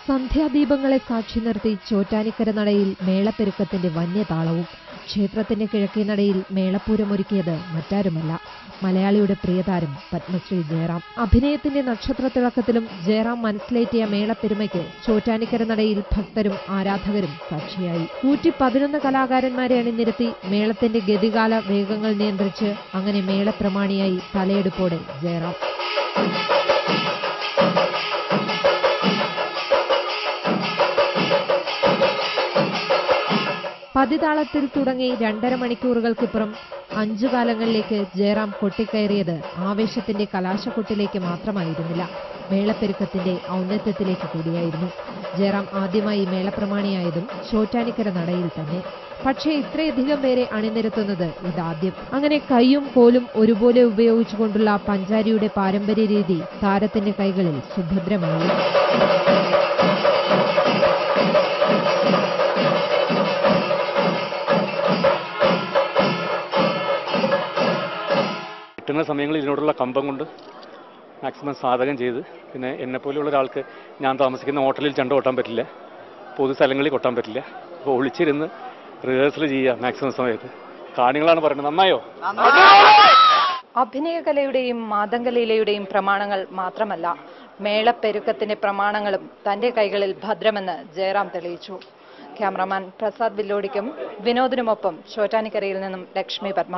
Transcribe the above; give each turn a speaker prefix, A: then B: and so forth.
A: സന്ധ്യാദീപങ്ങളെ സാക്ഷി നിർത്തി ചോറ്റാനിക്കര നടയിൽ മേളപ്പെരുക്കത്തിന്റെ വന്യതാളവും. ക്ഷേത്രത്തിന്റെ കിഴക്കേ നടയിൽ മേളപ്പൂരമൊരുക്കിയത് മറ്റാരുമല്ല, മലയാളിയുടെ പ്രിയതാരം പത്മശ്രീ ജയറാം. അഭിനയത്തിന്റെ നക്ഷത്രത്തിളക്കത്തിലും ജയറാം മനസ്സിലേറ്റിയ മേളപ്പെരുമയ്ക്ക് ചോറ്റാനിക്കര നടയിൽ ഭക്തരും ആരാധകരും സാക്ഷിയായി. 111 കലാകാരന്മാരെ അണിനിരത്തി മേളത്തിന്റെ ഗതികാല വേഗങ്ങൾ നിയന്ത്രിച്ച് അങ്ങനെ മേളപ്രമാണിയായി തലയെടുപ്പോടെ ജയറാം. പതിതാളത്തിൽ തുടങ്ങി 2.5 മണിക്കൂറുകൾക്കിപ്പുറം 5 കാലങ്ങളിലേക്ക് ജയറാം കൊട്ടിക്കയറിയത് ആവേശത്തിന്റെ കലാശക്കൊട്ടിലേക്ക് മാത്രമായിരുന്നില്ല, മേളപ്പെരുക്കത്തിന്റെ ഔന്നത്യത്തിലേക്ക് കൂടിയായിരുന്നു. ജയറാം ആദ്യമായി മേളപ്രമാണിയായതും ചോറ്റാനിക്കര നടയിൽ തന്നെ. പക്ഷേ ഇത്രയധികം പേരെ അണിനിരത്തുന്നത് ഇതാദ്യം. അങ്ങനെ കൈയും കോലും ഒരുപോലെ ഉപയോഗിച്ചുകൊണ്ടുള്ള പഞ്ചാരിയുടെ പാരമ്പര്യ രീതി താരത്തിന്റെ കൈകളിൽ സുഭദ്രമായി.
B: കിട്ടുന്ന സമയങ്ങളിൽ ഇതിനോടുള്ള കമ്പം കൊണ്ട് മാക്സിമം സാധകം ചെയ്ത്, പിന്നെ എന്നെപ്പോലെയുള്ള ഒരാൾക്ക് ഞാൻ താമസിക്കുന്ന ഹോട്ടലിൽ ചെണ്ട കൊട്ടാൻ പറ്റില്ല, പൊതു സ്ഥലങ്ങളിൽ കൊട്ടാൻ പറ്റില്ല. അപ്പോൾ ഒളിച്ചിരുന്ന് റിഹേഴ്സൽ ചെയ്യുക മാക്സിമം സമയത്ത്. കാണികളാണ് പറയുന്നത് നന്നായോ.
C: അഭിനയകലയുടെയും മാതംഗലീലയുടെയും പ്രമാണങ്ങൾ മാത്രമല്ല, മേളപ്പെരുക്കത്തിന്റെ പ്രമാണങ്ങളും തന്റെ കൈകളിൽ ഭദ്രമെന്ന് ജയറാം തെളിയിച്ചു. ക്യാമറാമാൻ പ്രസാദ് വില്ലോടിക്കും വിനോദിനുമൊപ്പം ചോറ്റാനിക്കരയിൽ നിന്നും ലക്ഷ്മി പത്മ.